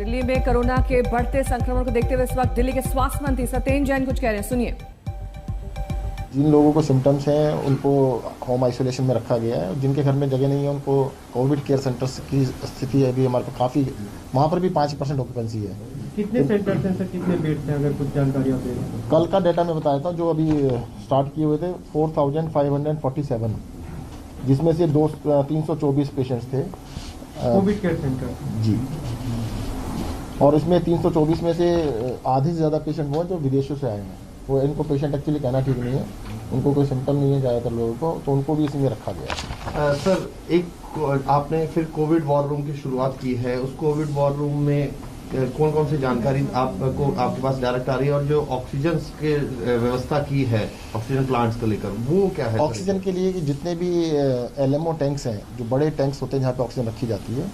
दिल्ली में कोरोना के बढ़ते संक्रमण को देखते हुए इस वक्त दिल्ली के स्वास्थ्य मंत्री सत्येंद्र जैन कुछ कह रहे हैं, सुनिए। जिन लोगों को सिम्टम्स हैं उनको होम आइसोलेशन में रखा गया है। जिनके घर में जगह नहीं है उनको कोविड केयर सेंटर्स की स्थिति है अभी हमारे पास काफ़ी, वहाँ पर भी 5% ऑक्यूपेंसी है। कितने सेंटर्स हैं सर, कितने बेड्स हैं, अगर कुछ जानकारी आप दे दें? कल का डेटा मैं बता देता हूँ, जो अभी स्टार्ट किए हुए थे 4547, जिसमें से 324 पेशेंट्स थे कोविड केयर सेंटर जी। और इसमें 324 में से आधे से ज़्यादा पेशेंट वो जो विदेशों से आए हैं। वो इनको पेशेंट एक्चुअली कहना ठीक नहीं है, उनको कोई सिम्टम नहीं है ज़्यादातर लोगों को, तो उनको भी इसमें रखा गया है। सर, एक आपने फिर कोविड वॉर रूम की शुरुआत की है, उस कोविड वॉर रूम में कौन कौन सी जानकारी आपके पास डायरेक्ट आ रही है, और जो ऑक्सीजन के व्यवस्था की है ऑक्सीजन प्लांट्स को लेकर, वो क्या है? ऑक्सीजन के लिए कि जितने भी LMO टैंक्स हैं, जो बड़े टैंक्स होते हैं जहाँ पे ऑक्सीजन रखी जाती है,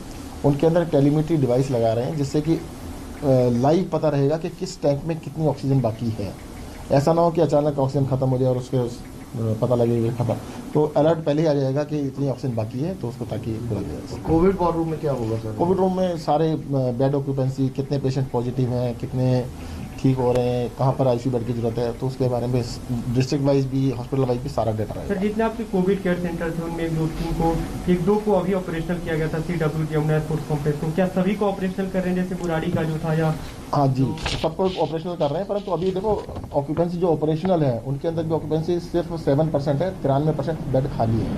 उनके अंदर टेलीमेट्री डिवाइस लगा रहे हैं, जिससे कि लाइव पता रहेगा कि किस टैंक में कितनी ऑक्सीजन बाकी है। ऐसा ना हो कि अचानक ऑक्सीजन खत्म हो जाए और उसके पता लगे खत्म, तो अलर्ट पहले ही आ जाएगा कि इतनी ऑक्सीजन बाकी है, तो उसको ताकि पूरा जाए। कोविड वॉर रूम में क्या होगा सर? कोविड रूम में सारे बेड ऑक्यूपेंसी, कितने पेशेंट पॉजिटिव हैं, कितने ठीक हो रहे हैं, कहाँ पर ICU बेड की जरूरत है, तो उसके बारे में डिस्ट्रिक्ट वाइज भी, हॉस्पिटल वाइज भी सारा डेटा रहेगा। सर, जितने आपके कोविड केयर सेंटर थे उनमें एक दो को अभी ऑपरेशनल किया गया था CWT यमुना स्पोर्ट्स कॉम्प्लेक्स, तो क्या सभी को ऑपरेशनल कर रहे हैं, जैसे बुराड़ी का जो था? या हाँ जी, सबको ऑपरेशनल कर रहे हैं, परंतु अभी देखो ऑक्यूपेंसी जो ऑपरेशनल है उनके अंदर भी ऑक्यूपेंसी सिर्फ 7% है, 93% बेड खाली है।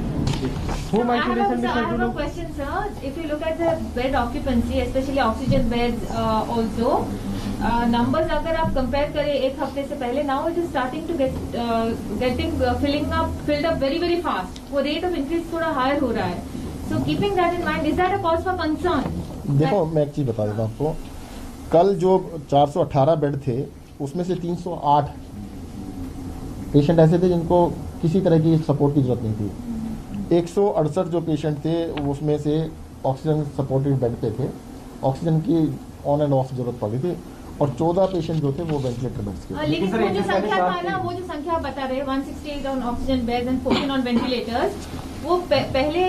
होम आइसोलेशन में सर जो लोग question, sir. If you look at the bed occupancy, especially oxygen beds, also numbers अगर आप compare करें एक हफ्ते से पहले, now it is starting to filled up very fast. वो rate of increase थोड़ा higher हो रहा है. So keeping that in mind, is that a cause for concern? देखो मैं एक चीज़ बता देता हूँ आपको, कल जो 418 बेड थे उसमें से 308 पेशेंट ऐसे थे जिनको किसी तरह की सपोर्ट की जरूरत नहीं थी। 168 जो पेशेंट थे उसमें से ऑक्सीजन सपोर्टेड बेड पे थे, ऑक्सीजन की ऑन एंड ऑफ जरूरत पड़ी थी, और 14 पेशेंट जो थे वो वेंटिलेटर बेड्स के थे। लेकिन वो जो संख्या था ना, वो जो संख्या आप बता रहे हैं 168 on oxygen beds and 14 on ventilators, वो पहले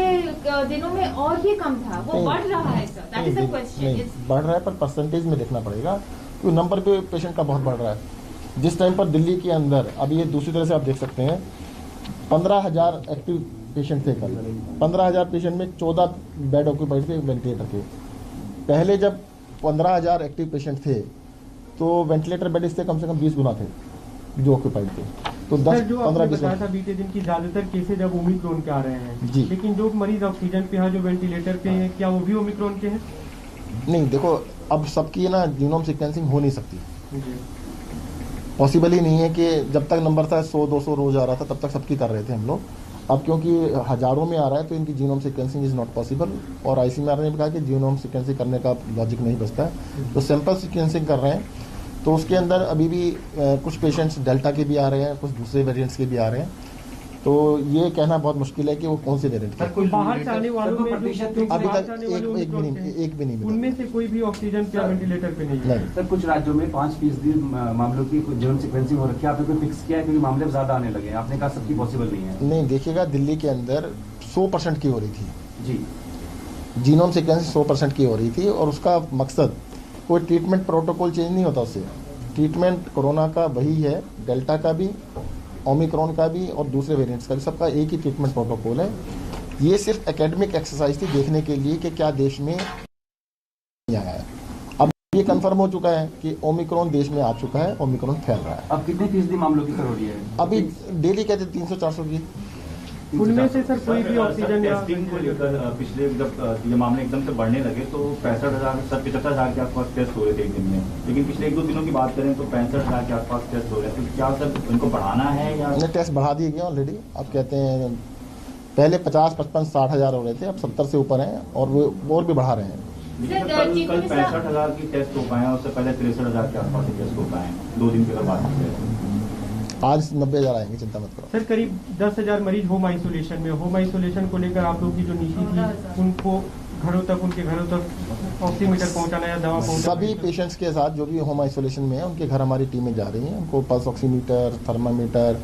दिनों में और भी कम था, वो बढ़ रहा है sir, that is the question. बढ़ रहा है, पर परसेंटेज में देखना पड़ेगा, क्योंकि नंबर पे पेशेंट का बहुत बढ़ रहा है। जिस टाइम पर दिल्ली के अंदर, अभी ये दूसरी तरह से आप देख सकते हैं, 15,000 एक्टिव पेशेंट थे कल, 15,000 पेशेंट में 14 बेड ऑक्यूपाइड थे वेंटिलेटर के। पहले जब 15,000 एक्टिव पेशेंट थे तो वेंटिलेटर बेड इससे कम से कम 20 गुना थे जो ऑक्यूपाइड थे। तो 10-15 था बीते दिन की ज्यादातर केसेज अब ओमिक्रॉन के आ रहे हैं जी, लेकिन जो मरीज ऑक्सीजन पे है, जो वेंटिलेटर पे हैं, क्या वो भी ओमिक्रॉन के हैं? नहीं, देखो अब सबकी ना जीनोम सीक्वेंसिंग हो नहीं सकती, पॉसिबल ही नहीं है कि जब तक नंबर था 100-200 रोज आ रहा था तब तक सबकी कर रहे थे हम लोग। अब क्योंकि हजारों में आ रहा है तो इनकी genome sequencing is not possible, और ICMR ने भी कहा कि जीनोम सीक्वेंसिंग करने का लॉजिक नहीं बचता है, तो सैंपल सीक्वेंसिंग कर रहे हैं। तो उसके अंदर अभी भी कुछ पेशेंट्स डेल्टा के भी आ रहे हैं, कुछ दूसरे वेरिएंट्स के भी आ रहे हैं, तो ये कहना बहुत मुश्किल है कि वो कौन से वेरिएंट के। बाहर से आने वालों में अभी तक एक भी नहीं मिला, उनमें से कोई भी ऑक्सीजन पे वेंटिलेटर पे नहीं है। सर, कुछ राज्यों में 5% मामलों की जीनोम सीक्वेंसिंग हो रखी है, आपने कोई फिक्स किया है? क्योंकि मामले ज्यादा आने लगे हैं, आपने कहा सबकी पॉसिबल नहीं है। नहीं, देखिएगा दिल्ली के अंदर 100% की हो रही थी जी, जीनोम सीक्वेंस 100% की हो रही थी, और उसका मकसद कोई ट्रीटमेंट प्रोटोकॉल चेंज नहीं होता उससे। ट्रीटमेंट कोरोना का वही है, डेल्टा का भी, ओमिक्रॉन का भी और दूसरे वेरिएंट्स का भी, सबका एक ही ट्रीटमेंट प्रोटोकॉल है। ये सिर्फ एकेडमिक एक्सरसाइज थी देखने के लिए कि क्या देश में आया है। अब ये कंफर्म हो चुका है कि ओमिक्रॉन देश में आ चुका है, ओमिक्रॉन फैल रहा है। अब कितने फीसदी मामलों की हो रही है? अभी डेली कहते 300-400 की। उनमें से सर कोई भी ऑक्सीजन टेस्टिंग को लेकर पिछले जब ये मामले एकदम से बढ़ने लगे तो 65,000 75,000 के आसपास टेस्ट हो रहे थे एक दिन में, लेकिन पिछले 1-2 दिनों की बात करें तो 65,000 के आसपास टेस्ट हो रहे थे। क्या सर इनको बढ़ाना है या टेस्ट बढ़ा दिए गए ऑलरेडी? अब कहते हैं पहले 50, 55, 60,000 हो रहे थे, अब 70 से ऊपर हैं, और वो और भी बढ़ा रहे हैं। कल 65,000 की टेस्ट हो पाए, उससे पहले 63,000 के आसपास टेस्ट हो पाए 2 दिन की अगर बात करें। आज 90,000 आएंगे, चिंता मत करो। सर, करीब 10,000 मरीज होम आइसोलेशन में। होम आइसोलेशन को लेकर आप लोग की जो नीति थी, उनको उनके घरों तक ऑक्सीमीटर पहुंचाना या दवा पहुंचाना? सभी पेशेंट्स के साथ जो भी होम आइसोलेशन में है उनके घर हमारी टीमें जा रही हैं, उनको पल्स ऑक्सीमीटर, थर्मामीटर,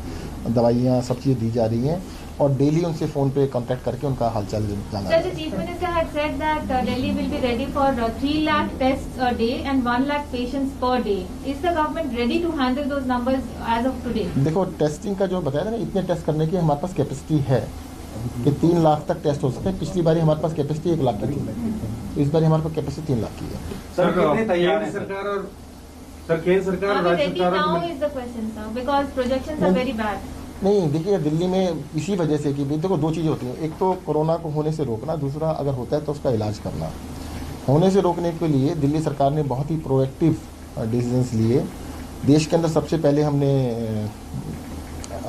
दवाइयाँ, सब चीज़ दी जा रही हैं, और डेली उनसे फ़ोन पे कांटेक्ट करके उनका हालचाल जाना Sir, the Chief Minister had said that Delhi will be ready for 3 lakh tests a day and 1 lakh patients per day. Is the government ready to handle those numbers as of today? देखो testing का जो बताया ना, इतने test करने की हमारे पास capacity है कि 3 लाख तक टेस्ट हो सकते हैं। पिछली बार हमारे पास कैपेसिटी 1 लाख की थी, इस बार हमारे पास कैपेसिटी 3 लाख की है। सर कितने तैयार हैं सरकार और सर केंद्र सरकार Are और we राज्य ready सरकार now is the question, sir, because projections are very bad. नहीं, देखिए दिल्ली में इसी वजह से कि देखो 2 चीज़ें होती हैं, एक तो कोरोना को होने से रोकना, दूसरा अगर होता है तो उसका इलाज करना। होने से रोकने के लिए दिल्ली सरकार ने बहुत ही प्रोएक्टिव डिसीजंस लिए। देश के अंदर सबसे पहले हमने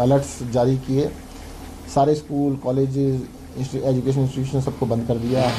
अलर्ट्स जारी किए, सारे स्कूल, कॉलेजेस, एजुकेशन इंस्टीट्यूशन सबको बंद कर दिया।